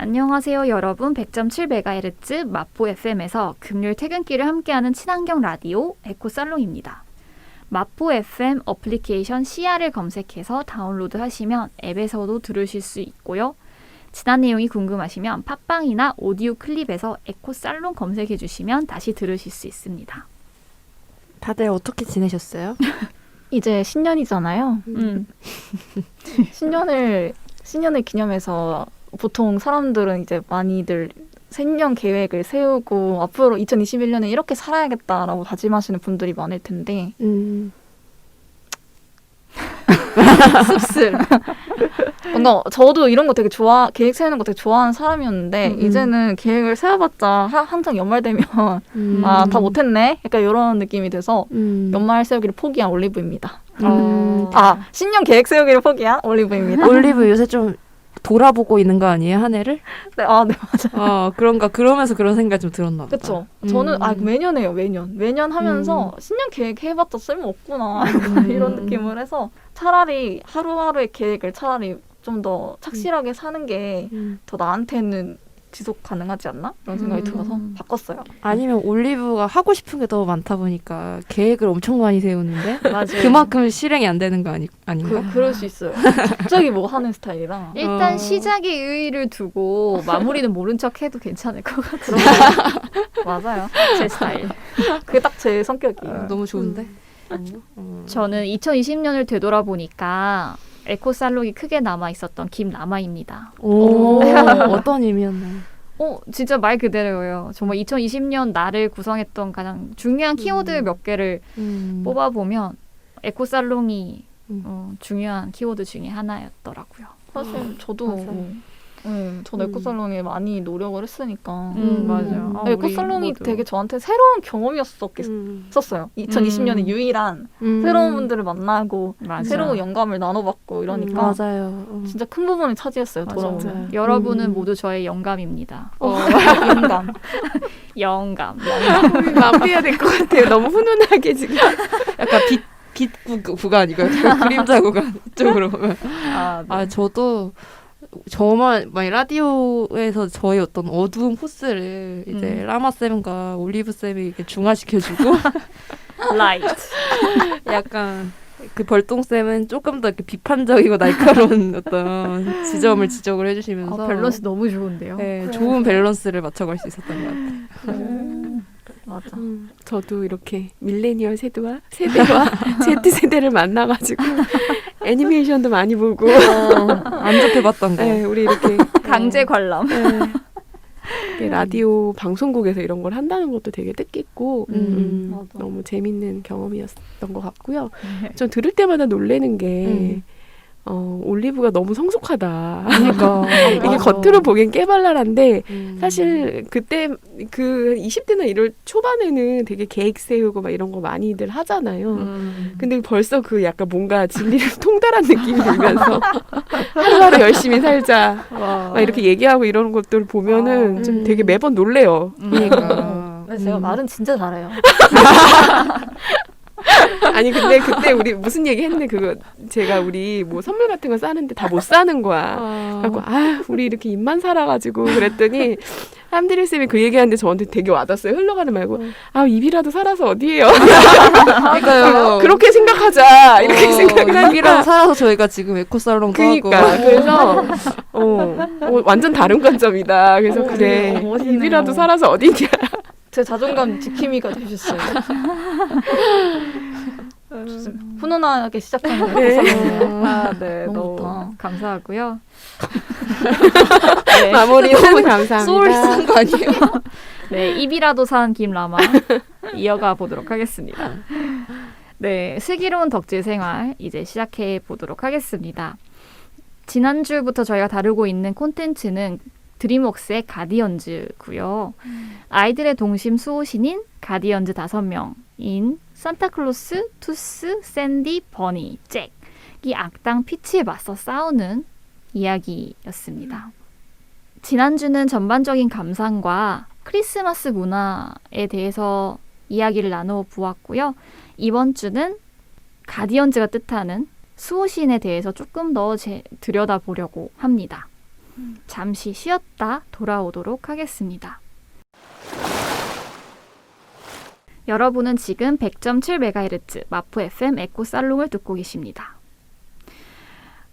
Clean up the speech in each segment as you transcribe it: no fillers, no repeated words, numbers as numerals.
안녕하세요 여러분. 100.7MHz 마포 FM에서 금요일 퇴근길을 함께하는 친환경 라디오 에코살롱입니다. 마포 FM 어플리케이션 CR을 검색해서 다운로드 하시면 앱에서도 들으실 수 있고요. 지난 내용이 궁금하시면 팟빵이나 오디오 클립에서 에코살롱 검색해 주시면 다시 들으실 수 있습니다. 다들 어떻게 지내셨어요? 이제 신년이잖아요. 신년을 기념해서 보통 사람들은 이제 많이들 생년 계획을 세우고 앞으로 2021년에 이렇게 살아야겠다라고 다짐하시는 분들이 많을 텐데 씁쓸. 뭔가 저도 이런 거 되게 계획 세우는 거 되게 좋아하는 사람이었는데 이제는 계획을 세워봤자 항상 연말 되면 다 못했네? 약간 이런 느낌이 돼서 연말 세우기를 포기한 올리브입니다. 신년 계획 세우기를 포기한 올리브입니다. 올리브 요새 좀 돌아보고 있는 거 아니에요, 한 해를? 네, 맞아요. 그러면서 그런 생각이 좀 들었나 보다. 그렇죠. 저는 매년 해요, 매년 하면서 신년 계획 해봤자 쓸모없구나 이런 느낌을 해서 차라리 하루하루의 계획을 차라리 좀 더 착실하게 사는 게 더 나한테는 지속 가능하지 않나? 이런 생각이 들어서 바꿨어요. 아니면 올리브가 하고 싶은 게 더 많다 보니까 계획을 엄청 많이 세우는데 맞아요. 그만큼 실행이 안 되는 거 아닌가? 그럴 수 있어요. 갑자기 뭐 하는 스타일이라. 일단 시작에 의의를 두고 마무리는 모른 척 해도 괜찮을 것 같아요. 맞아요. 제 스타일. 그게 딱 제 성격이에요. 너무 좋은데? 저는 2020년을 되돌아보니까 에코살롱이 크게 남아있었던 김라마입니다. 오, 어떤 의미였나요? 진짜 말 그대로예요. 정말 2020년 나를 구성했던 가장 중요한 키워드 몇 개를 뽑아보면 에코살롱이 중요한 키워드 중에 하나였더라고요. 사실 저도 전 에코살롱에 많이 노력을 했으니까. 맞아요. 에코살롱이 되게 저한테 새로운 경험이었었어요. 2020년에 유일한 새로운 분들을 만나고 맞아요. 새로운 영감을 나눠받고 이러니까 맞아요. 진짜 큰 부분을 차지했어요. 돌아오면. 맞아요. 여러분은 모두 저의 영감입니다. 영감. 영감. 마무리해야 될 것 같아요. 너무 훈훈하게 지금. 약간 빛 구간이고요. 그림자 구간 이쪽으로 보면. 네. 저도 정말 라디오에서 저의 어떤 어두운 포스를 이제 라마 쌤과 올리브 쌤이 이렇게 중화시켜주고 라이트. 약간 그 벌똥 쌤은 조금 더 이렇게 비판적이고 날카로운 어떤 지적을 해주시면서 밸런스 너무 좋은데요. 네, 좋은 밸런스를 맞춰갈 수 있었던 것 같아요. 맞아. 저도 이렇게 밀레니얼 세대와 Z세대를 만나가지고 애니메이션도 많이 보고 안 접해봤던 거. 네, 우리 이렇게 강제 관람. 이렇게 라디오 방송국에서 이런 걸 한다는 것도 되게 뜻깊고 맞아. 너무 재밌는 경험이었던 것 같고요. 전 들을 때마다 놀라는 게 올리브가 너무 성숙하다. 그러니까 이게 겉으로 보기엔 깨발랄한데 사실 그때 그 20대나 이럴 초반에는 되게 계획 세우고 막 이런 거 많이들 하잖아요. 근데 벌써 그 약간 뭔가 진리를 통달한 느낌이 들면서 하루하루 열심히 살자 막 이렇게 얘기하고 이러는 것들 보면은 좀 되게 매번 놀래요. 그러니까 근데 제가 말은 진짜 잘해요. 아니 근데 그때 우리 무슨 얘기 했는데 그거 제가 우리 뭐 선물 같은 거 싸는데 다 못 사는 거야. 그래갖고 우리 이렇게 입만 살아가지고 그랬더니 함드리 쌤이 그 얘기하는데 저한테 되게 와닿았어요. 흘러가는 말고 입이라도 살아서 어디에요. 그러니까요. 그렇게 생각하자 이렇게 생각을 입이랑 살아서 저희가 지금 에코살롱도 그러니까 하고 그래서 완전 다른 관점이다. 그래서 그래 멋있네요. 입이라도 살아서 어디냐. 제 자존감 지킴이가 되셨어요. 좋습니다. 훈훈하게 시작하는 에코살롱이에요. 네, 너무 너무 좋다. 감사하고요. 마무리 너무 감사합니다. 소울 쓴 거 아니에요? 네, 입이라도 산 김라마 이어가 보도록 하겠습니다. 네, 슬기로운 덕질 생활 이제 시작해 보도록 하겠습니다. 지난주부터 저희가 다루고 있는 콘텐츠는 드림웍스의 가디언즈고요. 아이들의 동심 수호신인 가디언즈 5명인 산타클로스, 투스, 샌디, 버니, 잭이 악당 피치에 맞서 싸우는 이야기였습니다. 지난주는 전반적인 감상과 크리스마스 문화에 대해서 이야기를 나누어 보았고요. 이번 주는 가디언즈가 뜻하는 수호신에 대해서 조금 더 들여다보려고 합니다. 잠시 쉬었다 돌아오도록 하겠습니다. 여러분은 지금 100.7MHz 마포 FM 에코 살롱을 듣고 계십니다.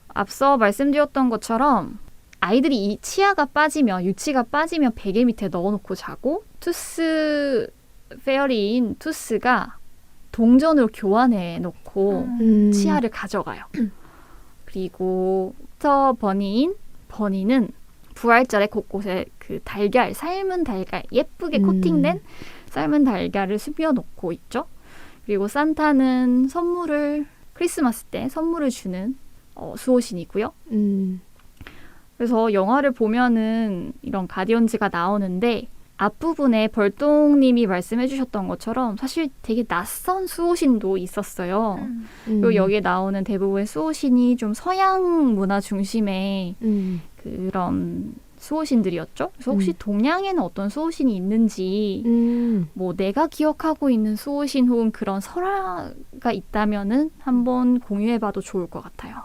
앞서 말씀드렸던 것처럼 아이들이 이 치아가 빠지면, 유치가 빠지면 베개 밑에 넣어놓고 자고 투스 페어리인 투스가 동전으로 교환해 놓고 치아를 가져가요. 그리고 더 버니는 부활절에 곳곳에 그 달걀, 삶은 달걀, 예쁘게 코팅된 삶은 달걀을 숨겨놓고 있죠. 그리고 산타는 크리스마스 때 선물을 주는 수호신이고요. 그래서 영화를 보면은 이런 가디언즈가 나오는데 앞부분에 벌똥님이 말씀해 주셨던 것처럼 사실 되게 낯선 수호신도 있었어요. 그리고 여기에 나오는 대부분의 수호신이 좀 서양 문화 중심의 그런 수호신들이었죠. 그래서 혹시 동양에는 어떤 수호신이 있는지 뭐 내가 기억하고 있는 수호신 혹은 그런 설화가 있다면은 한번 공유해봐도 좋을 것 같아요.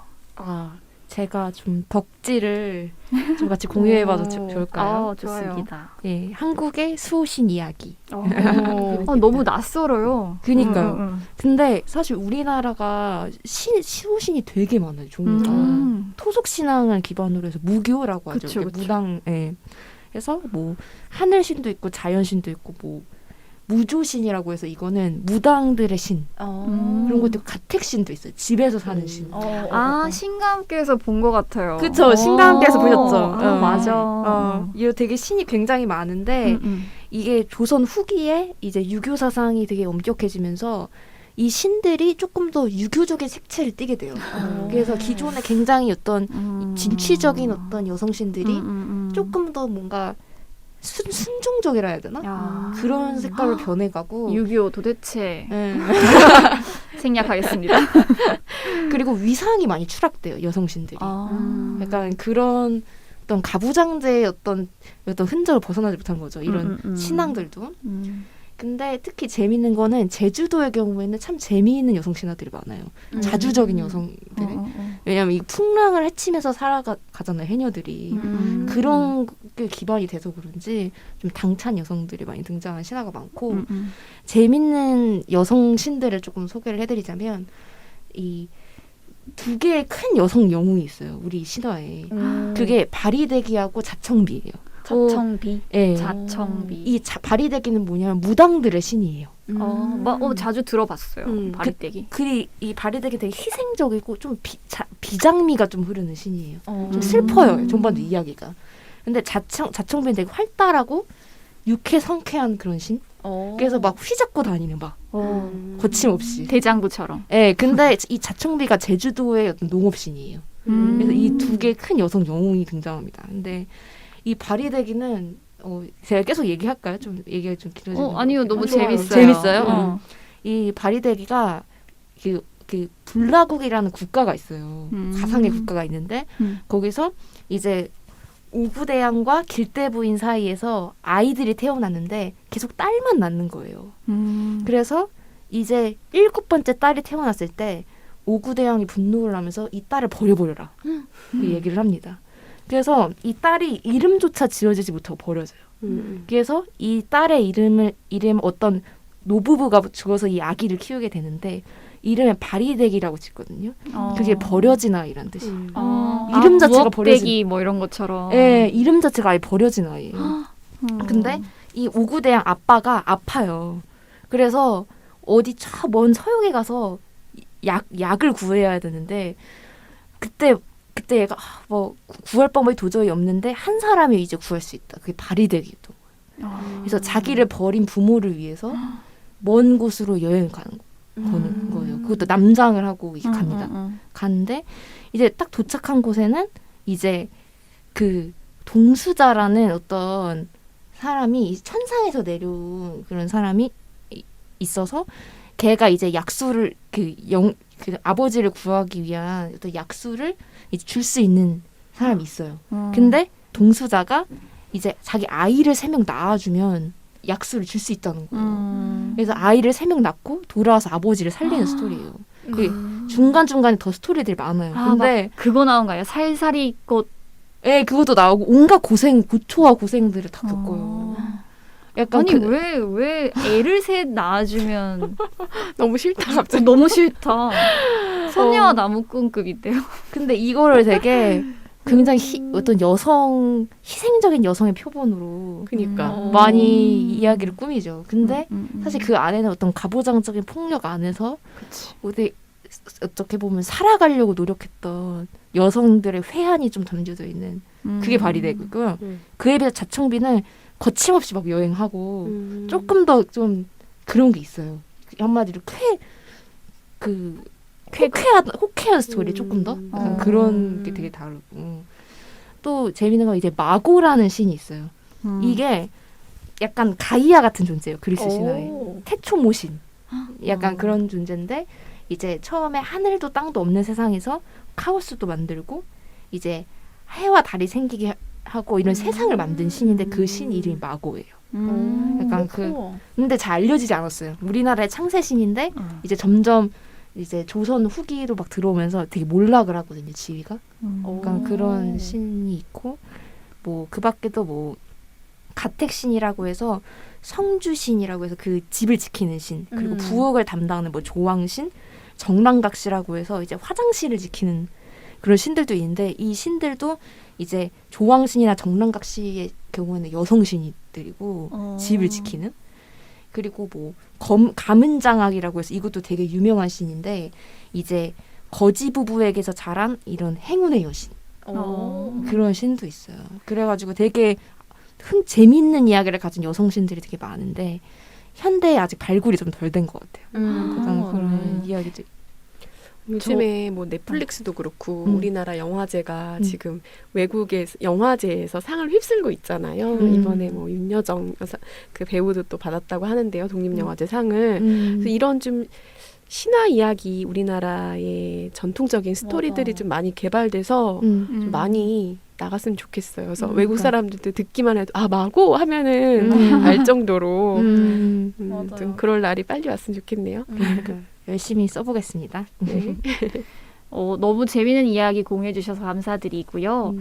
제가 좀 덕질을 좀 같이 공유해봐도 좋을까요? 좋습니다. 예, 한국의 수호신 이야기. 너무 낯설어요. 그니까요. 근데 사실 우리나라가 수호신이 되게 많아요, 종류가. 토속 신앙을 기반으로 해서 무교라고 하죠. 그쵸. 무당. 예. 그래서 뭐 하늘신도 있고 자연신도 있고 뭐 무조신이라고 해서 이거는 무당들의 신. 그런 것도 가택신도 있어요. 집에서 사는 신. 신과 함께해서 본 것 같아요. 그쵸. 신과 함께해서 보셨죠. 맞아. 이거 되게 신이 굉장히 많은데 이게 조선 후기에 이제 유교 사상이 되게 엄격해지면서 이 신들이 조금 더 유교적인 색채를 띠게 돼요. 그래서 기존에 굉장히 어떤 진취적인 어떤 여성신들이 조금 더 뭔가 순종적이라 해야 되나? 그런 색깔로 변해가고 유교 도대체 네. 생략하겠습니다. 그리고 위상이 많이 추락돼요, 여성신들이. 약간 그런 어떤 가부장제의 어떤 흔적을 벗어나지 못한 거죠. 이런 신앙들도. 근데 특히 재미있는 거는 제주도의 경우에는 참 재미있는 여성 신화들이 많아요. 자주적인 여성들이. 왜냐하면 이 풍랑을 헤치면서 살아가잖아요, 해녀들이. 그런 게 기반이 돼서 그런지 좀 당찬 여성들이 많이 등장한 신화가 많고 재밌는 여성 신들을 조금 소개를 해드리자면 이 두 개의 큰 여성 영웅이 있어요, 우리 신화에. 그게 바리대기하고 자청비예요. 자청비. 네. 자청비. 이 바리대기는 뭐냐면 무당들의 신이에요. 자주 들어봤어요. 바리떼기. 이 바리대기 되게 희생적이고 좀 비장미가 좀 흐르는 신이에요. 좀 슬퍼요, 전반도 이야기가. 근데 자청비는 되게 활달하고 유쾌 성쾌한 그런 신. 그래서 막 휘잡고 다니는 막 거침없이. 대장부처럼. 네, 근데 이 자청비가 제주도의 어떤 농업신이에요. 그래서 이 두 개의 큰 여성 영웅이 등장합니다. 근데 이 바리대기는 제가 계속 얘기할까요? 좀 얘기가 좀 길어지는 아니요, 너무 재밌어요. 재밌어요? 이 바리대기가 그 불라국이라는 국가가 있어요. 가상의 국가가 있는데 거기서 이제 오구대양과 길대부인 사이에서 아이들이 태어났는데 계속 딸만 낳는 거예요. 그래서 이제 7번째 딸이 태어났을 때 오구대양이 분노를 하면서 이 딸을 버려버려라 그 얘기를 합니다. 그래서 이 딸이 이름조차 지어지지 못하고 버려져요. 그래서 이 딸의 이름 어떤 노부부가 죽어서 이 아기를 키우게 되는데 이름에 바리대기라고 짓거든요. 그게 버려진 아이란 뜻이에요. 이름 자체가 버려진 뭐 이런 것처럼. 네, 이름 자체가 아예 버려진 아이예요. 근데 이 오구대양 아빠가 아파요. 그래서 어디 저 먼 서역에 가서 약을 구해야 되는데 그때 얘가 뭐 구할 방법이 도저히 없는데 한 사람이 이제 구할 수 있다. 그게 바리대기도. 그래서 자기를 버린 부모를 위해서 먼 곳으로 여행 가는 거예요. 그것도 남장을 하고 이제 갑니다. 가는데 이제 딱 도착한 곳에는 이제 그 동수자라는 어떤 사람이 천상에서 내려온 그런 사람이 있어서 걔가 이제 약수를 그 아버지를 구하기 위한 어떤 약수를 이제 줄 수 있는 사람이 있어요. 근데 동수자가 이제 자기 아이를 3명 낳아주면 약수를 줄 수 있다는 거예요. 그래서 아이를 3명 낳고 돌아와서 아버지를 살리는 스토리예요. 중간중간에 더 스토리들이 많아요. 근데 그거 나온가요? 살살이 꽃 예, 그것도 나오고 온갖 고초와 고생들을 다 겪어요. 약간 아니 왜 애를 셋 낳아주면 너무 싫다 갑자기. 너무 싫다. 선녀와 나무꾼급인데요. 근데 이거를 되게 굉장히 어떤 희생적인 여성의 표본으로 그니까. 많이 이야기를 꾸미죠. 근데 음. 사실 그 안에는 어떤 가부장적인 폭력 안에서 그치. 어떻게 보면 살아가려고 노력했던 여성들의 회한이 좀 담겨져 있는 그게 발휘되고 있고요. 그에 비해 자청비는 거침없이 막 여행하고 조금 더 좀 그런 게 있어요. 한마디로 호쾌한 스토리 조금 더 약간 그런 게 되게 다르고 또 재밌는 건 이제 마고라는 신이 있어요. 이게 약간 가이아 같은 존재예요. 그리스 신화에 태초모신 약간 그런 존재인데 이제 처음에 하늘도 땅도 없는 세상에서 카오스도 만들고 이제 해와 달이 생기게 하고 이런 세상을 만든 신인데 그 신 이름이 마고예요. 약간 근데 잘 알려지지 않았어요. 우리나라의 창세신인데 이제 점점 이제 조선 후기로 막 들어오면서 되게 몰락을 하거든요. 지위가. 약간 그런 신이 있고 뭐 그 밖에도 뭐 가택신이라고 해서 성주신이라고 해서 그 집을 지키는 신 그리고 부엌을 담당하는 뭐 조왕신 정랑각시라고 해서 이제 화장실을 지키는 그런 신들도 있는데 이 신들도 이제 조왕신이나 정랑각시의 경우에는 여성 신들이고 집을 지키는 그리고 뭐 가문장악이라고 해서 이것도 되게 유명한 신인데 이제 거지 부부에게서 자란 이런 행운의 여신 그런 신도 있어요. 그래가지고 되게 재미있는 이야기를 가진 여성 신들이 되게 많은데 현대에 아직 발굴이 좀 덜 된 것 같아요. 그런 이야기들. 요즘에 뭐 넷플릭스도 그렇고 우리나라 영화제가 지금 외국의 영화제에서 상을 휩쓸고 있잖아요. 이번에 뭐 윤여정 그 배우도 또 받았다고 하는데요. 독립영화제 상을. 그래서 이런 좀 신화 이야기 우리나라의 전통적인 스토리들이 좀 많이 개발돼서 좀 많이 나갔으면 좋겠어요. 그래서 외국 사람들도 듣기만 해도 마고 하면은 알 정도로 좀 그럴 날이 빨리 왔으면 좋겠네요. 열심히 써보겠습니다. 네. 너무 재미있는 이야기 공유해 주셔서 감사드리고요.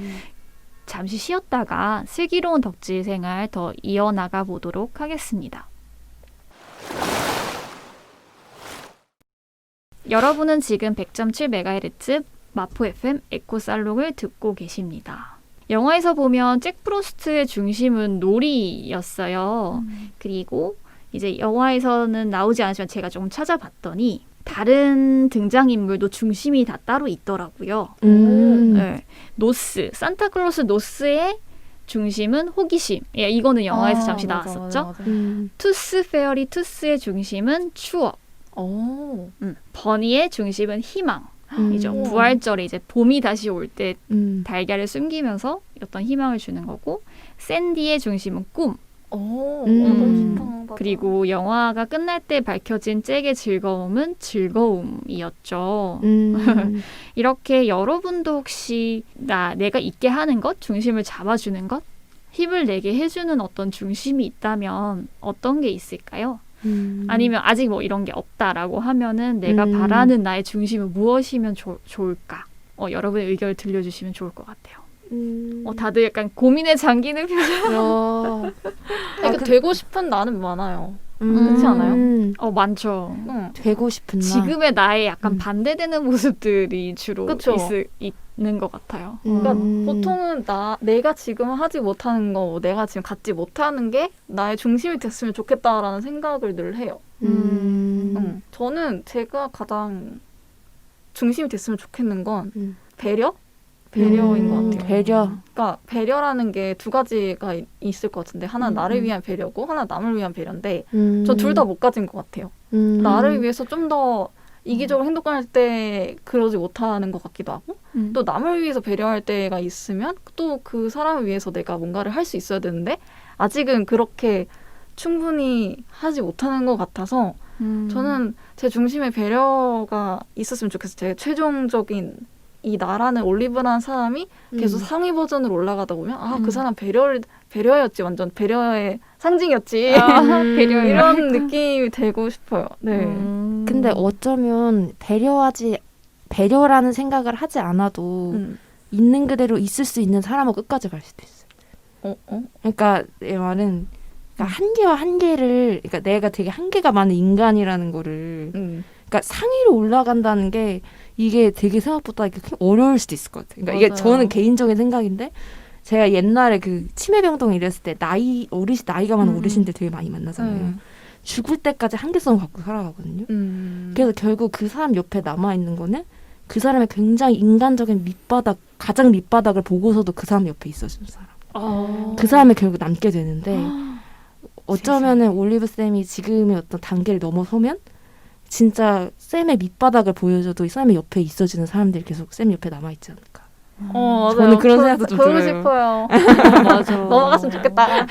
잠시 쉬었다가 슬기로운 덕질 생활 더 이어나가 보도록 하겠습니다. 여러분은 지금 100.7MHz 마포 FM 에코살롱을 듣고 계십니다. 영화에서 보면 잭 프로스트의 중심은 놀이였어요. 그리고 이제 영화에서는 나오지 않았지만 제가 좀 찾아봤더니 다른 등장인물도 중심이 다 따로 있더라고요. 네. 산타클로스 노스의 중심은 호기심. 예, 이거는 영화에서 잠시 나왔었죠. 투스 페어리 투스의 중심은 추억. 버니의 중심은 희망이죠. 부활절에 이제 봄이 다시 올 때 달걀을 숨기면서 어떤 희망을 주는 거고, 샌디의 중심은 꿈. 그리고 영화가 끝날 때 밝혀진 잭의 즐거움은 즐거움이었죠. 이렇게 여러분도 혹시 내가 있게 하는 것, 중심을 잡아주는 것, 힘을 내게 해주는 어떤 중심이 있다면 어떤 게 있을까요? 아니면 아직 뭐 이런 게 없다라고 하면은 내가 바라는 나의 중심은 무엇이면 좋을까? 여러분의 의견을 들려주시면 좋을 것 같아요. 다들 약간 고민에 잠기는 표정. 그러니까 되고 싶은 나는 많아요. 그렇지 않아요? 많죠. 되고 싶은 나. 지금의 나의 약간 반대되는 모습들이 주로 있는 것 같아요. 그러니까 보통은 내가 지금 하지 못하는 거, 내가 지금 갖지 못하는 게 나의 중심이 됐으면 좋겠다라는 생각을 늘 해요. 저는 제가 가장 중심이 됐으면 좋겠는 건 배려인 것 같아요. 배려. 그러니까 배려라는 게 두 가지가 있을 것 같은데 하나는 나를 위한 배려고 하나는 남을 위한 배려인데 저 둘 다 못 가진 것 같아요. 나를 위해서 좀 더 이기적으로 행동할 때 그러지 못하는 것 같기도 하고 또 남을 위해서 배려할 때가 있으면 또 그 사람을 위해서 내가 뭔가를 할 수 있어야 되는데 아직은 그렇게 충분히 하지 못하는 것 같아서 저는 제 중심에 배려가 있었으면 좋겠어요. 제 최종적인 이 나라는 올리브라는 사람이 계속 상위 버전으로 올라가다 보면 그 사람 배려였지, 완전 배려의 상징이었지. 이런 느낌이 되고 싶어요. 네. 근데 어쩌면 배려라는 생각을 하지 않아도 있는 그대로 있을 수 있는 사람하고 끝까지 갈 수도 있어. 그러니까 내 말은 그러니까 한계와 한계를 그러니까 내가 되게 한계가 많은 인간이라는 거를 그러니까 상위로 올라간다는 게 이게 되게 생각보다 이렇게 어려울 수도 있을 것 같아요. 그러니까 이게 저는 개인적인 생각인데 제가 옛날에 그 치매병동 이랬을 때 나이가 많은 어르신들 되게 많이 만나잖아요. 죽을 때까지 한계성을 갖고 살아가거든요. 그래서 결국 그 사람 옆에 남아있는 거는 그 사람의 굉장히 인간적인 가장 밑바닥을 보고서도 그 사람 옆에 있어주는 사람. 그 사람이 결국 남게 되는데 어쩌면은 올리브 쌤이 지금의 어떤 단계를 넘어서면 진짜 쌤의 밑바닥을 보여줘도 이 쌤의 옆에 있어주는 사람들이 계속 쌤 옆에 남아있지 않을까. 맞아요. 저는 그런 생각도 좀 그러고 들어요. 싶어요. 맞아. 넘어갔으면 좋겠다.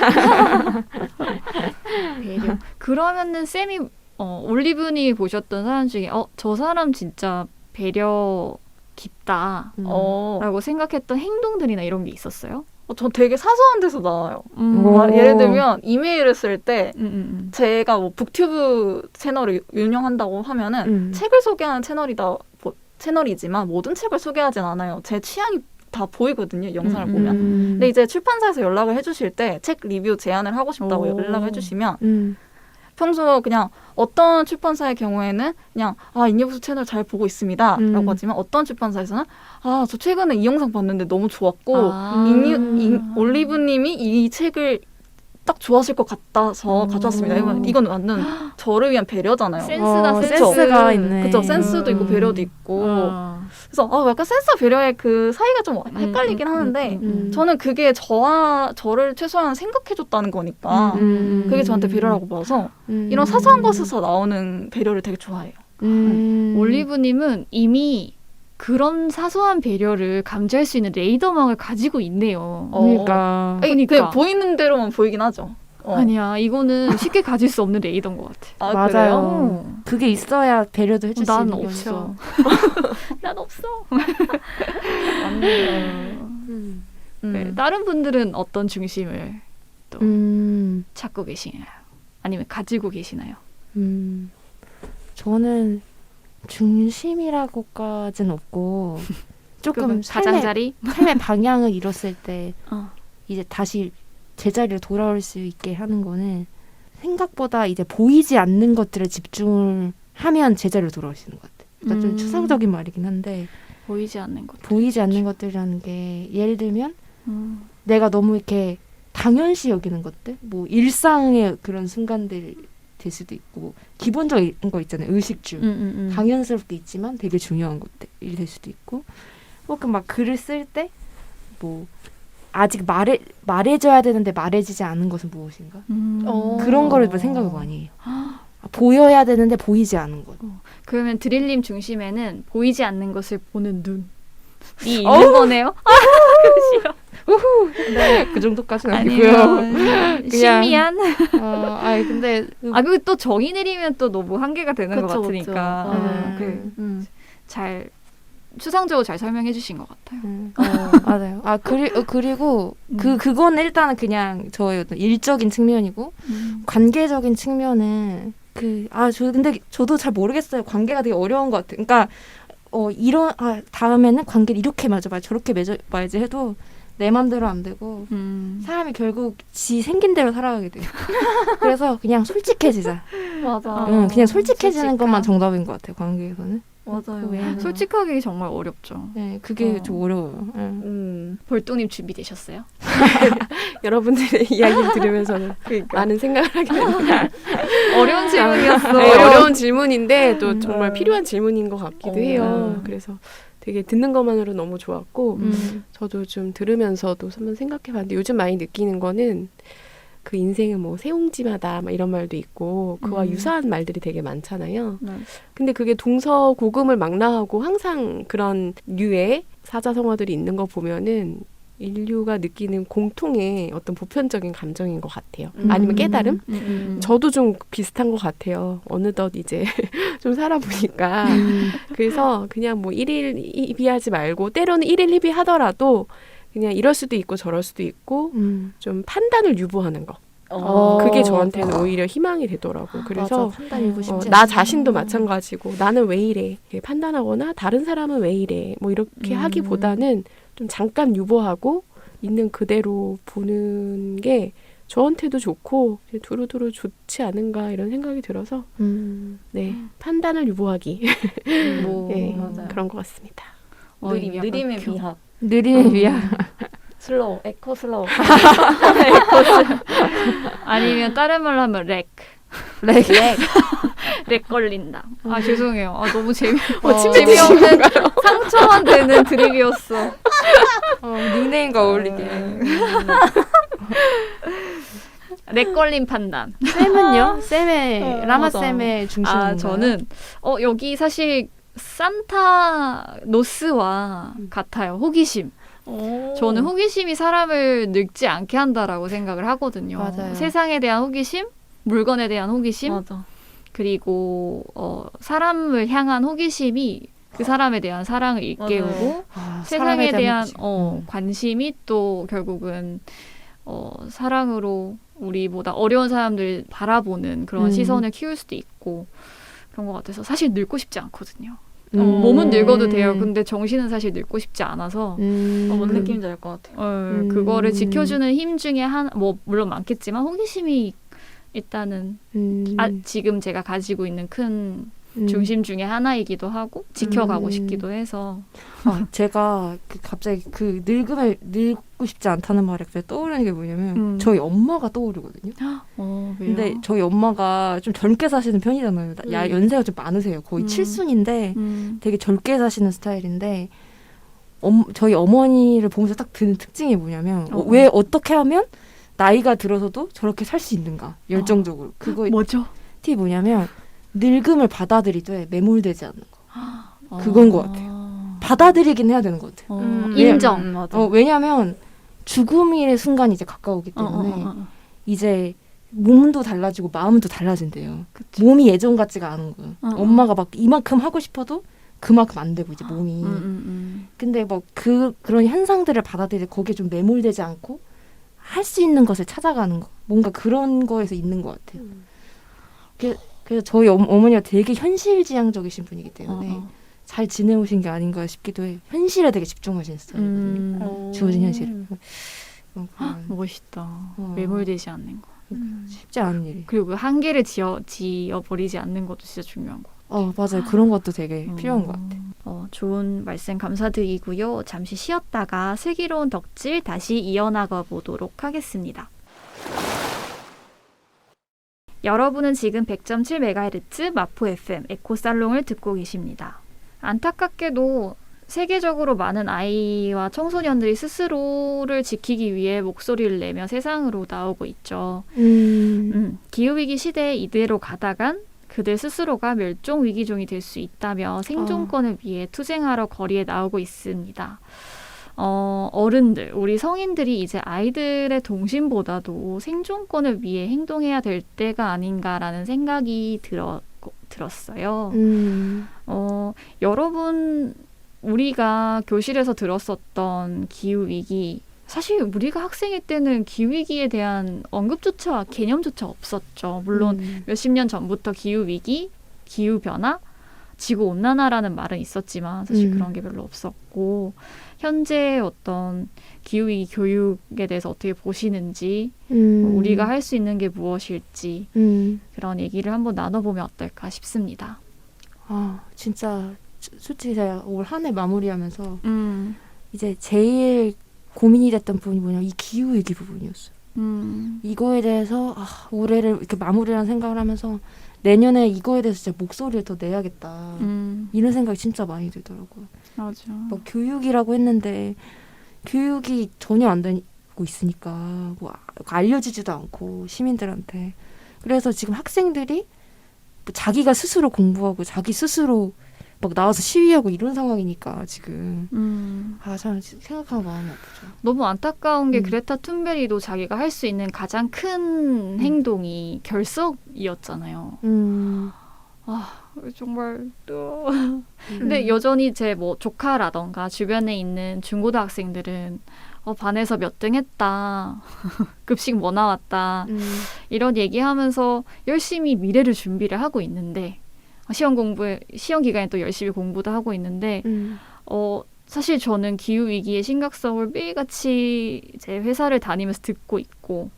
배려. 그러면은 쌤이 올리브님이 보셨던 사람 중에 저 사람 진짜 배려 깊다라고 생각했던 행동들이나 이런 게 있었어요? 전 되게 사소한 데서 나와요. 오. 예를 들면 이메일을 쓸 때 음. 제가 뭐 북튜브 채널을 운영한다고 하면은 책을 소개하는 채널이지만 모든 책을 소개하진 않아요. 제 취향이 다 보이거든요. 영상을 보면. 근데 이제 출판사에서 연락을 해주실 때 책 리뷰 제안을 하고 싶다고 오. 연락을 해주시면 평소 그냥 어떤 출판사의 경우에는 그냥 인니부스 채널 잘 보고 있습니다 라고 하지만 어떤 출판사에서는 저 최근에 이 영상 봤는데 너무 좋았고 올리브님이 이 책을 딱 좋아하실 것 같아서 가져왔습니다. 이건 완전 저를 위한 배려잖아요. 센스다, 센스. 센스가 있네. 그쵸, 센스도 있고 배려도 있고. 그래서 약간 센스와 배려의 그 사이가 좀 헷갈리긴 하는데 저는 그게 저를 최소한 생각해줬다는 거니까 그게 저한테 배려라고 봐서 이런 사소한 것에서 나오는 배려를 되게 좋아해요. 올리브님은 이미 그런 사소한 배려를 감지할 수 있는 레이더망을 가지고 있네요. 그러니까. 그냥 보이는 대로만 보이긴 하죠. 아니야, 이거는 쉽게 가질 수 없는 레이더인 것 같아. 맞아요. 그래요? 그게 있어야 배려도 해줄 수 난 있는 게 없어. 난 없어. 맞네요. 네, 다른 분들은 어떤 중심을 또 찾고 계시나요? 아니면 가지고 계시나요? 저는 중심이라고까지는 없고 조금 가장자리? 삶의 방향을 잃었을 때 어. 이제 다시 제자리로 돌아올 수 있게 하는 거는 생각보다 이제 보이지 않는 것들에 집중을 하면 제자리로 돌아올 수 있는 것 같아요. 그러니까 좀 추상적인 말이긴 한데 보이지 않는 것. 보이지 않는 것들이라는 게 예를 들면 내가 너무 이렇게 당연시 여기는 것들, 뭐 일상의 그런 순간들 될 수도 있고 기본적인 거 있잖아요. 의식주. 당연스럽게 있지만 되게 중요한 것들이 될 수도 있고 혹은 막 글을 쓸 때 뭐 아직 말해줘야 되는데 말해지지 않은 것은 무엇인가? 그런 거를 생각을 많이 해요. 보여야 되는데 보이지 않은 것. 그러면 드릴님 중심에는 보이지 않는 것을 보는 눈이 있는 거네요? 싫어. 네, 그 정도까지는 아니고요. 신미한. 근데 그리고 또 정의 내리면 또 너무 한계가 되는 것 그쵸, 같으니까. 잘 추상적으로 잘 설명해 주신 것 같아요. 맞아요. 그리고 그건 일단은 그냥 저의 어떤 일적인 측면이고 관계적인 측면은 근데 저도 잘 모르겠어요. 관계가 되게 어려운 것 같아요. 그러니까 다음에는 관계를 이렇게 맺어봐야 저렇게 맺어봐야지 해도 내 맘대로 안 되고 사람이 결국 지 생긴 대로 살아가게 돼요. 그래서 그냥 솔직해지자. 맞아. 그냥 솔직해지는 것만 정답인 것 같아요. 관계에서는. 맞아요. 솔직하기 정말 어렵죠. 네, 그게 좀 어려워요. 벌뚱님 준비되셨어요? 여러분들의 이야기를 들으면서는 많은 생각을 하게 됩니다. 어려운 질문이었어. 네, 어려운 질문인데 또 정말 필요한 질문인 것 같기도 해요. 그래서 되게 듣는 것만으로 너무 좋았고 저도 좀 들으면서도 한번 생각해봤는데 요즘 많이 느끼는 거는 그 인생은 뭐 세옹지마다 막 이런 말도 있고 그와 유사한 말들이 되게 많잖아요. 근데 그게 동서고금을 망라하고 항상 그런 류의 사자성어들이 있는 거 보면은 인류가 느끼는 공통의 어떤 보편적인 감정인 것 같아요. 아니면 깨달음? 저도 좀 비슷한 것 같아요. 어느덧 이제 좀 살아보니까. 그래서 그냥 뭐 일일 희비하지 말고 때로는 일일 희비하더라도 그냥 이럴 수도 있고 저럴 수도 있고 좀 판단을 유보하는 거. 그게 저한테는 오히려 희망이 되더라고요. 그래서 판단 유보 쉽지 나 자신도 마찬가지고 나는 왜 이래 이렇게 판단하거나 다른 사람은 왜 이래 뭐 이렇게 하기보다는 좀 잠깐 유보하고 있는 그대로 보는 게 저한테도 좋고 두루두루 좋지 않은가 이런 생각이 들어서 네 판단을 유보하기 뭐 네, 맞아요. 그런 것 같습니다. 느림의 미학. 느림의 비야. 슬로우, 에코 슬로우. 아니면 다른 말로 하면 렉 걸린다. 아 죄송해요. 아 너무 재미없는 상처만 되는 드립이었어. 닉네임과 어울리게. 렉 걸린 판단. 쌤은요? 쌤의 라마 맞아. 쌤의 중심은 아 저는 여기 사실 산타노스와 같아요. 호기심. 저는 호기심이 사람을 늙지 않게 한다라고 생각을 하거든요. 맞아요. 세상에 대한 호기심, 물건에 대한 호기심, 맞아. 그리고 사람을 향한 호기심이 그 사람에 대한 사랑을 일깨우고 세상에 대한 관심이 또 결국은 사랑으로 우리보다 어려운 사람들 바라보는 그런 시선을 키울 수도 있고 그런 것 같아서 사실 늙고 싶지 않거든요. 몸은 늙어도 돼요. 근데 정신은 사실 늙고 싶지 않아서 뭔 느낌인지 알 것 같아요. 그거를 지켜주는 힘 중에 뭐 물론 많겠지만 호기심이 일단은 지금 제가 가지고 있는 큰 중심 중에 하나이기도 하고 지켜가고 싶기도 해서 제가 갑자기 그 늙고 싶지 않다는 말에 갑자기 떠오르는 게 뭐냐면 저희 엄마가 떠오르거든요. 왜요? 근데 저희 엄마가 좀 젊게 사시는 편이잖아요. 연세가 좀 많으세요. 거의 칠순인데 되게 젊게 사시는 스타일인데 저희 어머니를 보면서 딱 드는 특징이 뭐냐면 왜 어떻게 하면 나이가 들어서도 저렇게 살 수 있는가 열정적으로 그거 뭐죠? 티 뭐냐면 늙음을 받아들이되 매몰되지 않는 거. 그건 것 같아요. 받아들이긴 해야 되는 것 같아요. 인정. 맞아. 왜냐하면 죽음의 순간이 이제 가까우기 때문에 이제 몸도 달라지고 마음도 달라진대요. 그치. 몸이 예전 같지가 않은 거예요. 엄마가 막 이만큼 하고 싶어도 그만큼 안 되고 이제 몸이. 근데 뭐 그런 현상들을 받아들이고 거기에 좀 매몰되지 않고 할 수 있는 것을 찾아가는 거. 뭔가 그런 거에서 있는 것 같아요. 그래서 저희 어머니가 되게 현실지향적이신 분이기 때문에 잘 지내오신 게 아닌가 싶기도 해요. 현실에 되게 집중하시는 스타일이거든요. 주어진 현실에. 멋있다. 매몰되지 않는 거. 쉽지 않은 일이. 그리고 그 한계를 지어버리지 않는 것도 진짜 중요한 거. 맞아요. 그런 것도 되게 필요한 것 같아요. 좋은 말씀 감사드리고요. 잠시 쉬었다가 슬기로운 덕질 다시 이어나가 보도록 하겠습니다. 여러분은 지금 100.7MHz 마포 FM 에코살롱을 듣고 계십니다. 안타깝게도 세계적으로 많은 아이와 청소년들이 스스로를 지키기 위해 목소리를 내며 세상으로 나오고 있죠. 기후위기 시대에 이대로 가다간 그들 스스로가 멸종위기종이 될 수 있다며 생존권을 위해 투쟁하러 거리에 나오고 있습니다. 어른들, 우리 성인들이 이제 아이들의 동심보다도 생존권을 위해 행동해야 될 때가 아닌가라는 생각이 들었어요. 여러분, 우리가 교실에서 들었었던 기후위기, 사실 우리가 학생일 때는 기후위기에 대한 언급조차, 개념조차 없었죠. 물론 몇십 년 전부터 기후위기, 기후변화, 지구온난화라는 말은 있었지만 사실 그런 게 별로 없었고 현재 어떤 기후위기 교육에 대해서 어떻게 보시는지 우리가 할 수 있는 게 무엇일지 그런 얘기를 한번 나눠보면 어떨까 싶습니다. 진짜 솔직히 제가 올 한 해 마무리하면서 이제 제일 고민이 됐던 부분이 뭐냐면 이 기후위기 부분이었어요. 이거에 대해서 올해를 이렇게 마무리라는 생각을 하면서 내년에 이거에 대해서 진짜 목소리를 더 내야겠다. 이런 생각이 진짜 많이 들더라고요. 맞아. 뭐 교육이라고 했는데 교육이 전혀 안 되고 있으니까 뭐 알려지지도 않고 시민들한테. 그래서 지금 학생들이 뭐 자기가 스스로 공부하고 자기 스스로 막 나와서 시위하고 이런 상황이니까 지금 참 생각하면 마음이 아프죠. 너무 안타까운 게 그레타 툰베리도 자기가 할 수 있는 가장 큰 행동이 결석이었잖아요. 정말 근데 여전히 제 뭐 조카라던가 주변에 있는 중고등학생들은 반에서 몇 등 했다. 급식 뭐 나왔다. 이런 얘기하면서 열심히 미래를 준비를 하고 있는데 시험 기간에 또 열심히 공부도 하고 있는데 사실 저는 기후위기의 심각성을 매일같이 제 회사를 다니면서 듣고 있고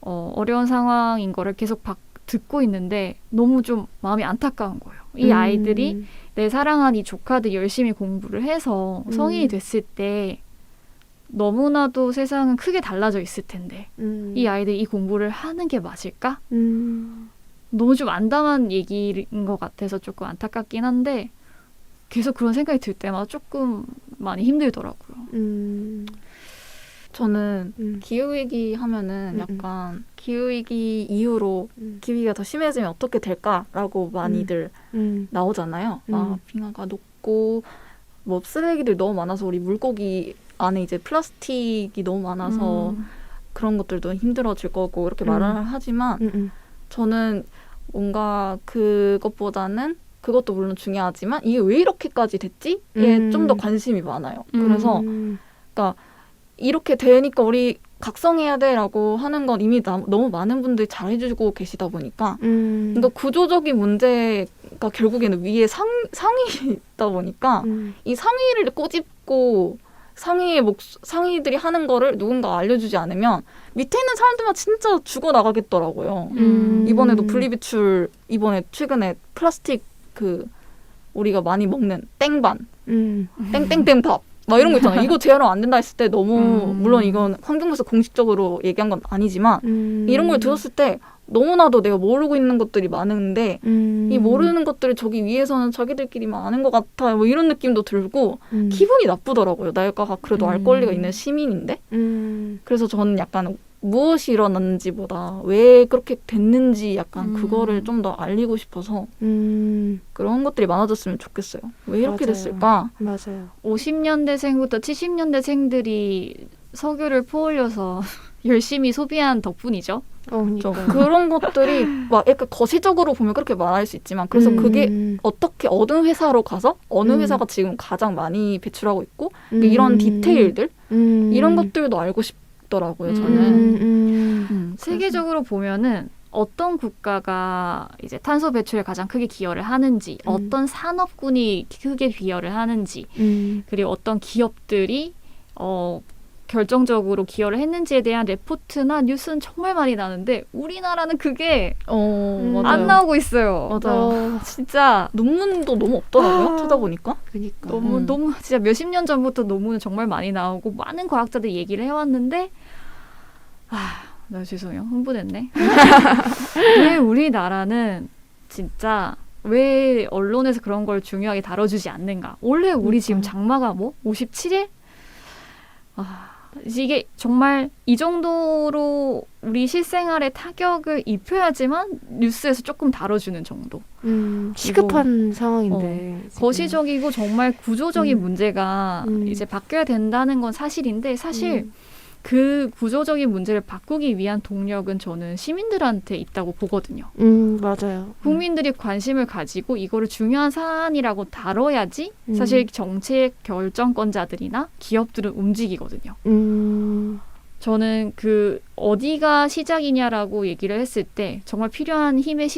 어려운 상황인 거를 계속 듣고 있는데 너무 좀 마음이 안타까운 거예요. 이 아이들이 내 사랑한 이 조카들 열심히 공부를 해서 성인이 됐을 때 너무나도 세상은 크게 달라져 있을 텐데 이 아이들이 이 공부를 하는 게 맞을까? 너무 좀 안담한 얘기인 것 같아서 조금 안타깝긴 한데 계속 그런 생각이 들 때마다 조금 많이 힘들더라고요. 저는 기후위기 하면은 약간 기후위기 이후로 기후위기가 더 심해지면 어떻게 될까라고 많이들 나오잖아요. 막 빙하가 녹고 뭐 쓰레기들 너무 많아서 우리 물고기 안에 이제 플라스틱이 너무 많아서 그런 것들도 힘들어질 거고 이렇게 말을 하지만 저는 뭔가 그것보다는 그것도 물론 중요하지만 이게 왜 이렇게까지 됐지?에 좀 더 관심이 많아요. 그래서 그러니까 이렇게 되니까 우리 각성해야 돼라고 하는 건 이미 너무 많은 분들이 잘해주고 계시다 보니까 그러니까 구조적인 문제가 결국에는 위에 상위다 보니까 이 상위를 꼬집고 상위들이 하는 거를 누군가 알려주지 않으면 밑에 있는 사람들만 진짜 죽어나가겠더라고요. 이번에도 분리배출 이번에 최근에 플라스틱 우리가 많이 먹는 땡반 땡땡땡 밥 막 이런 거 있잖아요. 이거 재활용 안 된다 했을 때 너무 물론 이건 환경부에서 공식적으로 얘기한 건 아니지만 이런 걸 들었을 때 너무나도 내가 모르고 있는 것들이 많은데 이 모르는 것들을 저기 위에서는 자기들끼리만 아는 것 같아요. 뭐 이런 느낌도 들고 기분이 나쁘더라고요. 내가 그래도 알 권리가 있는 시민인데. 그래서 저는 약간 무엇이 일어났는지보다 왜 그렇게 됐는지 약간 그거를 좀 더 알리고 싶어서 그런 것들이 많아졌으면 좋겠어요. 왜 이렇게 맞아요. 됐을까? 맞아요. 50년대생부터 70년대생들이 석유를 퍼올려서 열심히 소비한 덕분이죠. 그러니까. 그런 것들이 막 약간 거시적으로 보면 그렇게 말할 수 있지만 그래서 그게 어떻게 어느 회사로 가서 어느 회사가 지금 가장 많이 배출하고 있고 이런 디테일들 이런 것들도 알고 싶더라고요. 저는 세계적으로 보면은 어떤 국가가 이제 탄소 배출에 가장 크게 기여를 하는지, 어떤 산업군이 크게 기여를 하는지, 그리고 어떤 기업들이 결정적으로 기여를 했는지에 대한 레포트나 뉴스는 정말 많이 나는데 우리나라는 그게 안 나오고 있어요. 맞아요. 진짜 논문도 너무 없더라고요. 찾아보니까. 그러니까. 너무 진짜 몇십 년 전부터 논문은 정말 많이 나오고 많은 과학자들이 얘기를 해왔는데 나 죄송해요. 흥분했네. 왜 우리나라는 진짜 왜 언론에서 그런 걸 중요하게 다뤄주지 않는가? 원래 우리 지금 장마가 57일? 이게 정말 이 정도로 우리 실생활에 타격을 입혀야지만 뉴스에서 조금 다뤄주는 정도. 시급한 상황인데. 지금. 거시적이고 정말 구조적인 문제가 이제 바뀌어야 된다는 건 사실인데 사실 그 구조적인 문제를 바꾸기 위한 동력은 저는 시민들한테 있다고 보거든요. 맞아요. 국민들이 관심을 가지고 이거를 중요한 사안이라고 다뤄야지 사실 정책 결정권자들이나 기업들은 움직이거든요. 저는 어디가 시작이냐라고 얘기를 했을 때 정말 필요한 힘의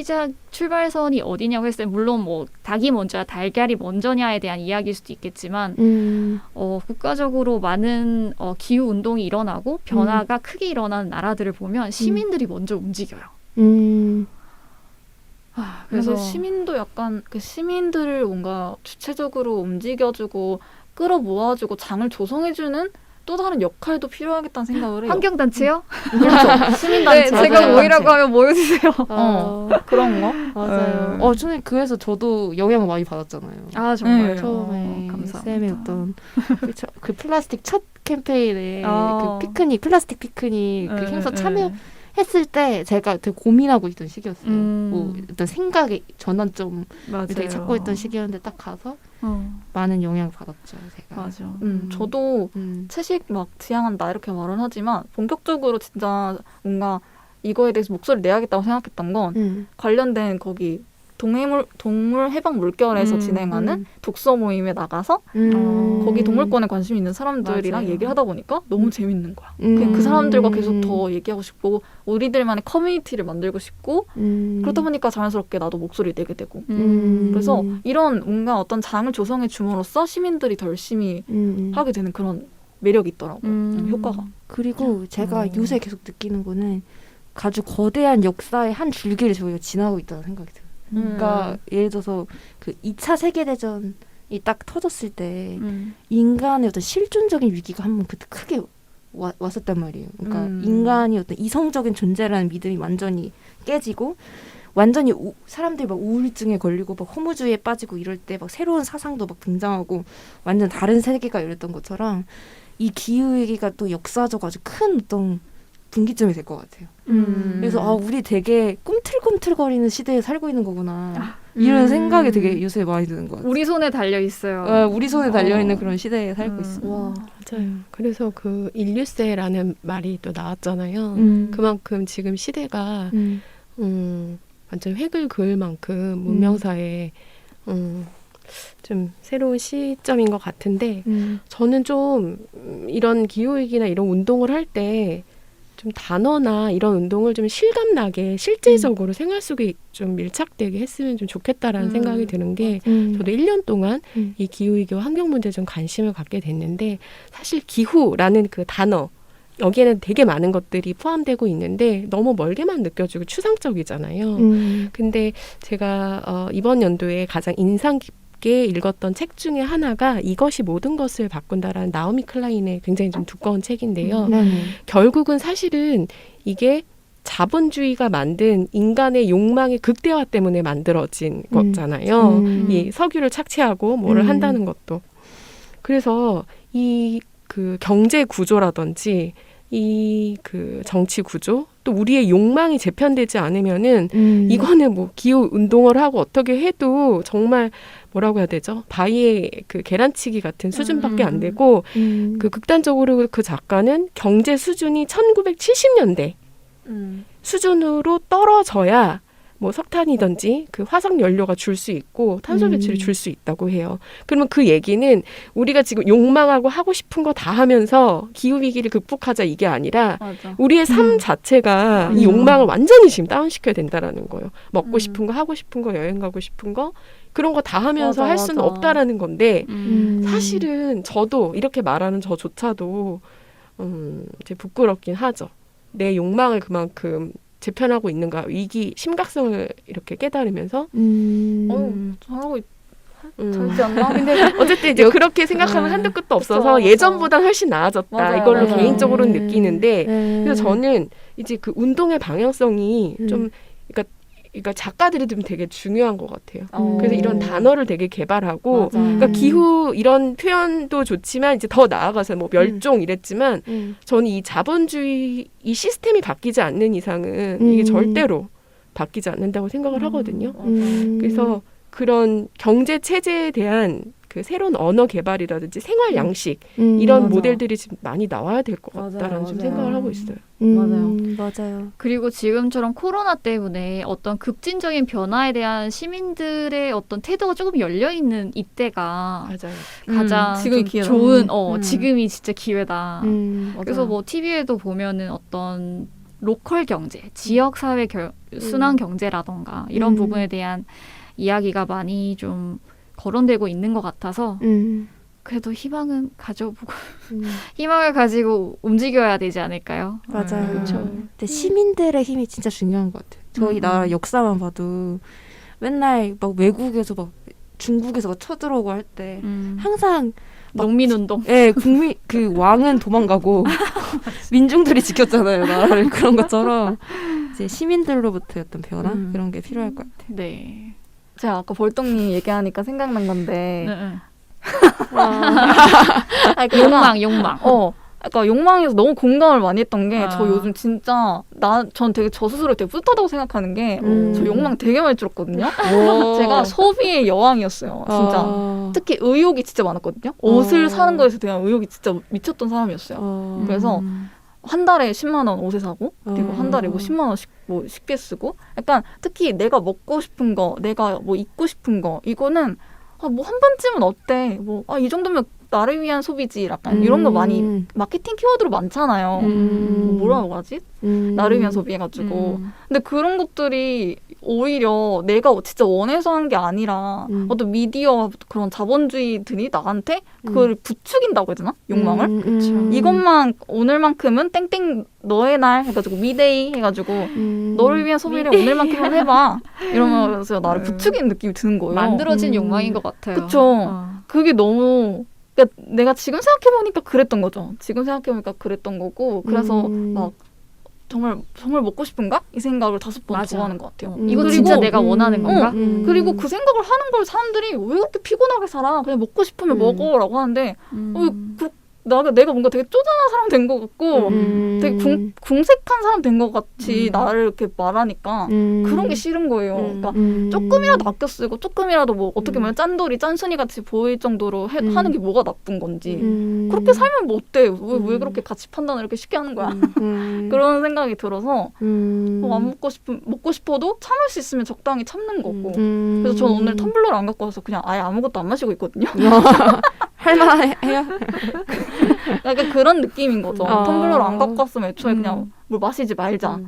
출발선이 어디냐고 했을 때 물론 닭이 먼저야 달걀이 먼저냐에 대한 이야기일 수도 있겠지만 국가적으로 많은 기후 운동이 일어나고 변화가 크게 일어나는 나라들을 보면 시민들이 먼저 움직여요. 그래서 시민도 약간 시민들을 뭔가 주체적으로 움직여주고 끌어모아주고 장을 조성해주는 또 다른 역할도 필요하겠다는 생각을 해요. 환경단체요? 그렇죠. 시민단체. 네, 제가 모이라고 하면 모여주세요. 그런 거. 맞아요. 저는 그래서 저도 영향을 많이 받았잖아요. 아 정말 처음에 감사합니다. 쌤의 어떤 그 플라스틱 첫 캠페인에 그 피크닉 플라스틱 피크닉 그 행사 참여했을 때 제가 되게 고민하고 있던 시기였어요. 뭐 어떤 생각의 전환점을 되게 찾고 있던 시기였는데 딱 가서 많은 영향을 받았죠. 제가. 맞아. 저도 채식 막 지향한다 이렇게 말은 하지만 본격적으로 진짜 뭔가 이거에 대해서 목소리를 내야겠다고 생각했던 건 관련된 거기 동물 해방 물결에서 진행하는 독서 모임에 나가서 거기 동물권에 관심 있는 사람들이랑 맞아요. 얘기를 하다 보니까 너무 재밌는 거야. 그냥 그 사람들과 계속 더 얘기하고 싶고 우리들만의 커뮤니티를 만들고 싶고 그러다 보니까 자연스럽게 나도 목소리를 내게 되고 그래서 이런 뭔가 어떤 장을 조성해 줌으로써 시민들이 더 열심히 하게 되는 그런 매력이 있더라고요. 효과가. 그리고 제가 요새 계속 느끼는 거는 아주 거대한 역사의 한 줄기를 저희가 지나고 있다는 생각이 들어요. 그러니까 예를 들어서 그 2차 세계대전이 딱 터졌을 때 인간의 어떤 실존적인 위기가 한번 그때 크게 왔었단 말이에요. 그러니까 인간이 어떤 이성적인 존재라는 믿음이 완전히 깨지고 완전히 사람들이 막 우울증에 걸리고 막 허무주의에 빠지고 이럴 때 막 새로운 사상도 막 등장하고 완전 다른 세계가 열렸던 것처럼 이 기후위기가 또 역사적 아주 큰 어떤 분기점이 될 것 같아요. 그래서 우리 되게 꿈틀꿈틀거리는 시대에 살고 있는 거구나. 이런 생각이 되게 요새 많이 드는 것 같아요. 우리 손에 달려 있어요. 우리 손에 달려있는 그런 시대에 살고 있어요. 와. 맞아요. 그래서 그 인류세라는 말이 또 나왔잖아요. 그만큼 지금 시대가 완전 획을 그을 만큼 문명사에 좀 새로운 시점인 것 같은데 저는 좀 이런 기후위기나 이런 운동을 할 때 좀 단어나 이런 운동을 좀 실감나게 실제적으로 생활 속에 좀 밀착되게 했으면 좀 좋겠다라는 생각이 드는 게 저도 1년 동안 이 기후위기와 환경 문제에 좀 관심을 갖게 됐는데 사실 기후라는 그 단어 여기에는 되게 많은 것들이 포함되고 있는데 너무 멀게만 느껴지고 추상적이잖아요. 근데 제가 이번 연도에 가장 인상 깊게 읽었던 책 중에 하나가 이것이 모든 것을 바꾼다라는 나오미 클라인의 굉장히 좀 두꺼운 책인데요. 결국은 사실은 이게 자본주의가 만든 인간의 욕망의 극대화 때문에 만들어진 거잖아요. 이 석유를 착취하고 뭐를 한다는 것도. 그래서 이 그 경제 구조라든지 이 그 정치 구조 또 우리의 욕망이 재편되지 않으면은 이거는 뭐 기후 운동을 하고 어떻게 해도 정말 뭐라고 해야 되죠? 바위의 그 계란치기 같은 수준밖에 안 되고 그 극단적으로 그 작가는 경제 수준이 1970년대 수준으로 떨어져야 뭐 석탄이든지 그 화석 연료가 줄 수 있고 탄소 배출이 줄 수 있다고 해요. 그러면 그 얘기는 우리가 지금 욕망하고 하고 싶은 거 다 하면서 기후 위기를 극복하자 이게 아니라 맞아. 우리의 삶 자체가 이 욕망을 완전히 지금 다운시켜야 된다라는 거예요. 먹고 싶은 거, 하고 싶은 거, 여행 가고 싶은 거 그런 거 다 하면서 맞아, 할 수는 맞아. 없다라는 건데 사실은 저도 이렇게 말하는 저조차도 이제 부끄럽긴 하죠. 내 욕망을 그만큼 재편하고 있는가 위기 심각성을 이렇게 깨달으면서 잘하고 잘지 않나? 근데 어쨌든 이제 그렇게 생각하면 한도 끝도 없어서 그쵸, 예전보단 훨씬 나아졌다 맞아요, 이걸로 맞아요. 개인적으로는 느끼는데 그래서 저는 이제 그 운동의 방향성이 좀 그러니까 작가들이 좀 되게 중요한 것 같아요. 그래서 이런 단어를 되게 개발하고 맞아. 그러니까 기후 이런 표현도 좋지만 이제 더 나아가서 뭐 멸종 이랬지만 저는 이 자본주의 이 시스템이 바뀌지 않는 이상은 이게 절대로 바뀌지 않는다고 생각을 하거든요. 그래서 그런 경제 체제에 대한 그 새로운 언어 개발이라든지 생활 양식 이런 맞아. 모델들이 지금 많이 나와야 될 것 맞아요, 같다라는 좀 맞아요. 생각을 하고 있어요. 맞아요. 그리고 지금처럼 코로나 때문에 어떤 급진적인 변화에 대한 시민들의 어떤 태도가 조금 열려 있는 이때가 맞아요. 가장 지금이 좀 기회다. 좋은 지금이 진짜 기회다. 그래서 맞아요. 뭐 TV에도 보면은 어떤 로컬 경제, 지역 사회 순환 경제라던가 이런 부분에 대한 이야기가 많이 좀 거론되고 있는 것 같아서 그래도 희망은 가져보고 희망을 가지고 움직여야 되지 않을까요? 맞아요. 그렇죠. 근데 시민들의 힘이 진짜 중요한 것 같아요. 저희 나라 역사만 봐도 맨날 막 외국에서 막 중국에서 막 쳐들어오고 할 때 항상 농민운동. 예, 국민 그 왕은 도망가고 민중들이 지켰잖아요 나라를. 그런 것처럼 이제 시민들로부터 어떤 변화 그런 게 필요할 것 같아요. 네. 제가 아까 벌떡님 얘기하니까 생각난 건데 아니, 그러니까 욕망. 그러니까 욕망에서 너무 공감을 많이 했던 게 저 아. 요즘 진짜 전 되게 저 스스로 되게 뿌듯하다고 생각하는 게 저 욕망 되게 많이 줄었거든요. 제가 소비의 여왕이었어요. 진짜. 특히 의욕이 진짜 많았거든요. 옷을 사는 거에서 대한 의욕이 진짜 미쳤던 사람이었어요. 그래서 한 달에 10만 원 옷에 사고 그리고 한 달에 뭐 10만 원씩 뭐 식비에 쓰고 약간 특히 내가 먹고 싶은 거 내가 뭐 입고 싶은 거 이거는 뭐 한 번쯤은 어때 뭐 이 정도면 나를 위한 소비지 약간 이런 거 많이 마케팅 키워드로 많잖아요. 뭐라고 하지? 나를 위한 소비 해가지고 근데 그런 것들이 오히려 내가 진짜 원해서 한 게 아니라 어떤 미디어 그런 자본주의들이 나한테 그걸 부추긴다고 해야 되나? 욕망을? 이것만 오늘만큼은 땡땡 너의 날 해가지고 미데이 해가지고 너를 위한 소비를 오늘만큼은 해봐 이러면서 나를 부추기는 느낌이 드는 거예요. 만들어진 욕망인 것 같아요. 그쵸. 그게 너무 그러니까 내가 지금 생각해보니까 그랬던 거죠. 지금 생각해보니까 그랬던 거고 그래서 막 정말 먹고 싶은가? 이 생각을 5번 더 하는 것 같아요. 이거 진짜 내가 원하는 건가? 그리고 그 생각을 하는 걸 사람들이 왜 그렇게 피곤하게 살아? 그냥 먹고 싶으면 먹어라고 하는데 내가 뭔가 되게 쪼잔한 사람 된 것 같고 되게 궁색한 사람 된 것 같이 나를 이렇게 말하니까 그런 게 싫은 거예요. 그러니까 조금이라도 아껴 쓰고 조금이라도 뭐 어떻게 보면 짠돌이 짠순이 같이 보일 정도로 하는 게 뭐가 나쁜 건지 그렇게 살면 뭐 어때? 왜 그렇게 가치 판단을 이렇게 쉽게 하는 거야? 그런 생각이 들어서 안 먹고 싶어도 참을 수 있으면 적당히 참는 거고 그래서 저는 오늘 텀블러를 안 갖고 와서 그냥 아예 아무것도 안 마시고 있거든요. 할만해요? 약간 그런 느낌인 거죠. 텀블러를 안 갖고 왔으면 애초에 그냥 뭘 마시지 말자.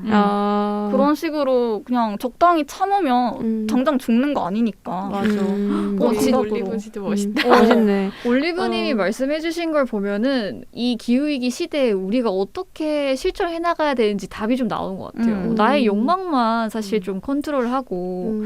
그런 식으로 그냥 적당히 참으면 당장 죽는 거 아니니까. 맞아. 진짜 올리브 진짜 멋있다. 멋있네. 올리브님이 말씀해주신 걸 보면은 이 기후위기 시대에 우리가 어떻게 실천해 나가야 되는지 답이 좀 나오는 것 같아요. 나의 욕망만 사실 좀 컨트롤하고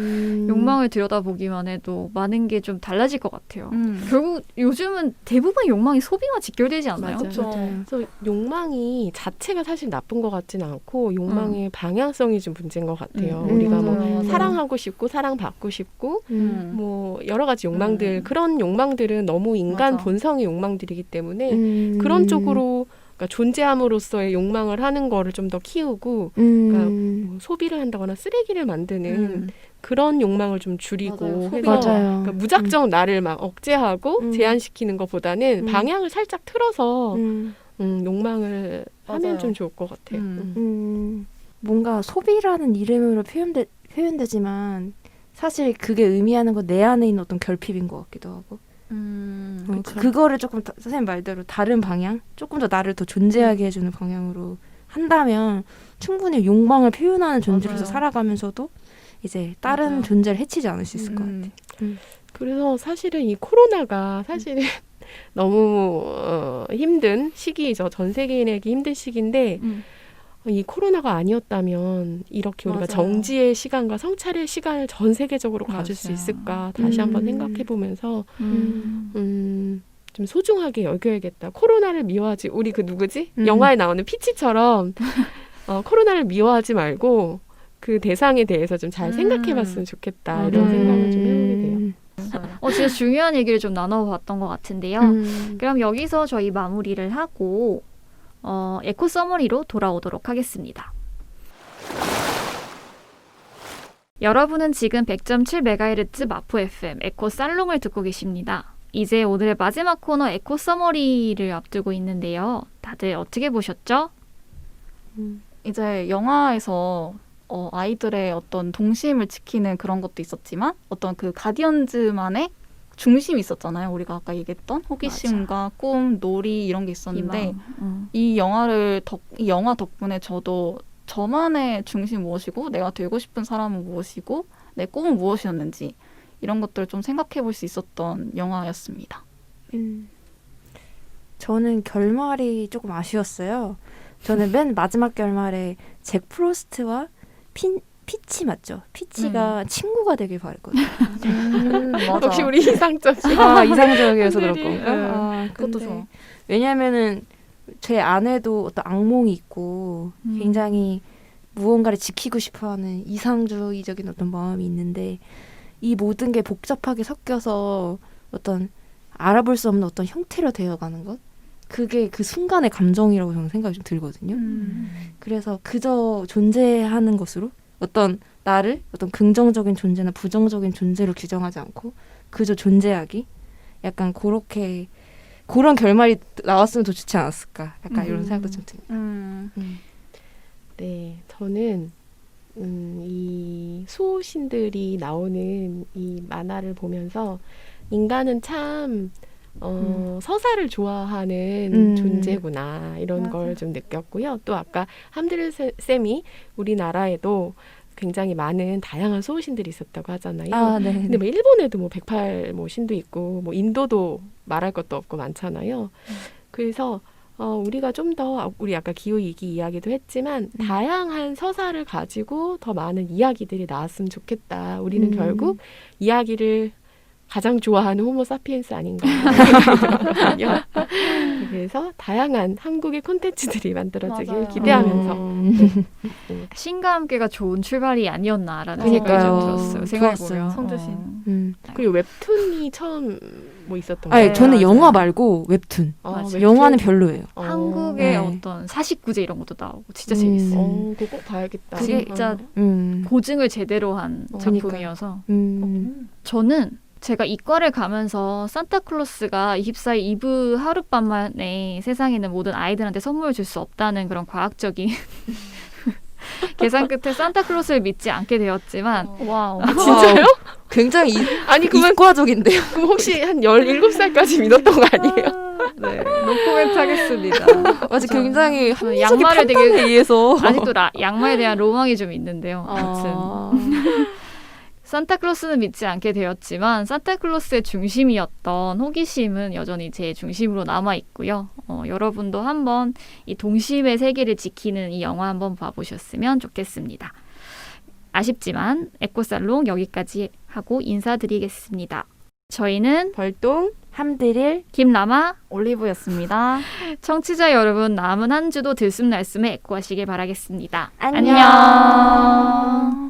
욕망을 들여다보기만 해도 많은 게 좀 달라질 것 같아요. 결국 요즘은 대부분 욕망이 소비와 직결되지 않나요? 그렇죠. 그래서 욕망이 자체가 사실 나쁜 것 같지는 않고 욕망의 방향성이 좀 문제인 것 같아요. 우리가 뭐 사랑하고 싶고 사랑받고 싶고 뭐 여러 가지 욕망들 그런 욕망들은 너무 인간 본성의 욕망들이기 때문에 그런 쪽으로 그러니까 존재함으로써의 욕망을 하는 거를 좀 더 키우고 그러니까 뭐 소비를 한다거나 쓰레기를 만드는 그런 욕망을 좀 줄이고 해서 그러니까 무작정 나를 막 억제하고 제한시키는 것보다는 방향을 살짝 틀어서 욕망을 하면 좀 좋을 것 같아요. 뭔가 소비라는 이름으로 표현되지만 사실 그게 의미하는 건 내 안에 있는 어떤 결핍인 것 같기도 하고 그거를 조금 선생님 말대로 다른 방향 조금 더 나를 더 존재하게 해주는 방향으로 한다면 충분히 욕망을 표현하는 존재로서 살아가면서도 이제 다른 존재를 해치지 않을 수 있을 것 같아요. 그래서 사실은 이 코로나가 사실은 너무 힘든 시기이죠. 전 세계인에게 힘든 시기인데 이 코로나가 아니었다면 이렇게 우리가 정지의 시간과 성찰의 시간을 전 세계적으로 가질 수 있을까 다시 한번 생각해보면서 좀 소중하게 여겨야겠다. 코로나를 미워하지 우리 그 누구지? 영화에 나오는 피치처럼 코로나를 미워하지 말고 그 대상에 대해서 좀 잘 생각해봤으면 좋겠다. 이런 생각을 좀 해보게 돼요. 진짜 중요한 얘기를 좀 나눠봤던 것 같은데요. 그럼 여기서 저희 마무리를 하고 에코 서머리로 돌아오도록 하겠습니다. 여러분은 지금 100.7MHz 마포 FM 에코 살롱을 듣고 계십니다. 이제 오늘의 마지막 코너 에코 서머리를 앞두고 있는데요. 다들 어떻게 보셨죠? 이제 영화에서 아이들의 어떤 동심을 지키는 그런 것도 있었지만 어떤 그 가디언즈만의 중심이 있었잖아요. 우리가 아까 얘기했던 호기심과 꿈, 놀이 이런 게 있었는데 이 영화 덕분에 저도 저만의 중심이 무엇이고 내가 되고 싶은 사람은 무엇이고 내 꿈은 무엇이었는지 이런 것들을 좀 생각해 볼 수 있었던 영화였습니다. 저는 결말이 조금 아쉬웠어요. 저는 맨 마지막 결말에 잭 프로스트와 피치 맞죠? 피치가 친구가 되길 바랬거든요. 맞아. 역시 우리 이상적이야. 이상적이어서 그럴 건가? 그것도 좋아. 왜냐면은 제 안에도 어떤 악몽이 있고 굉장히 무언가를 지키고 싶어하는 이상주의적인 어떤 마음이 있는데 이 모든 게 복잡하게 섞여서 어떤 알아볼 수 없는 어떤 형태로 되어가는 것? 그게 그 순간의 감정이라고 저는 생각이 좀 들거든요. 그래서 그저 존재하는 것으로 어떤 나를 어떤 긍정적인 존재나 부정적인 존재로 규정하지 않고 그저 존재하기? 약간 그렇게 그런 결말이 나왔으면 더 좋지 않았을까. 약간 이런 생각도 좀 듭니다. 네, 저는 이 수호신들이 나오는 이 만화를 보면서 인간은 참 서사를 좋아하는 존재구나 이런 걸 좀 느꼈고요. 또 아까 함드릴 쌤이 우리나라에도 굉장히 많은 다양한 수호신들이 있었다고 하잖아요. 아, 네. 근데 뭐 일본에도 뭐 108 뭐 신도 있고 뭐 인도도 말할 것도 없고 많잖아요. 그래서 우리가 좀 더 우리 아까 기후위기 이야기도 했지만 다양한 서사를 가지고 더 많은 이야기들이 나왔으면 좋겠다. 우리는 결국 이야기를 가장 좋아하는 호모 사피엔스 아닌가. 그래서 다양한 한국의 콘텐츠들이 만들어지길 맞아요. 기대하면서 신과 함께가 좋은 출발이 아니었나라는 그러니까요. 생각이 좀 들었어요. 좋았어요. 생각해보면. 성주신. 그리고 웹툰이 처음 뭐 있었던 아니, 거예요. 저는 맞아요. 영화 말고 웹툰. 웹툰? 영화는 별로예요. 한국의 네. 어떤 사식구제 이런 것도 나오고 진짜 재밌어요. 그거 꼭 봐야겠다. 그게 진짜 음. 고증을 제대로 한 그러니까요. 작품이어서 음. 저는 제가 이과를 가면서 산타클로스가 24일 이브 하룻밤 만에 세상에 있는 모든 아이들한테 선물을 줄 수 없다는 그런 과학적인 계산 끝에 산타클로스를 믿지 않게 되었지만 와우. 진짜요? 굉장히 아니 그러면 이과적인데요. 그럼 혹시 한 17살까지 믿었던 거 아니에요? 네, 노코멘트 하겠습니다. 아직 굉장히 저는 합리적인 양말을 되게- 판단에 의해서 아직도 양말에 대한 로망이 좀 있는데요. 아무튼 산타클로스는 믿지 않게 되었지만 산타클로스의 중심이었던 호기심은 여전히 제 중심으로 남아 있고요. 여러분도 한번 이 동심의 세계를 지키는 이 영화 한번 봐보셨으면 좋겠습니다. 아쉽지만 에코살롱 여기까지 하고 인사드리겠습니다. 저희는 벌동 함드릴 김라마 올리브였습니다. 청취자 여러분 남은 한 주도 들숨날숨에 에코하시길 바라겠습니다. 안녕. 안녕.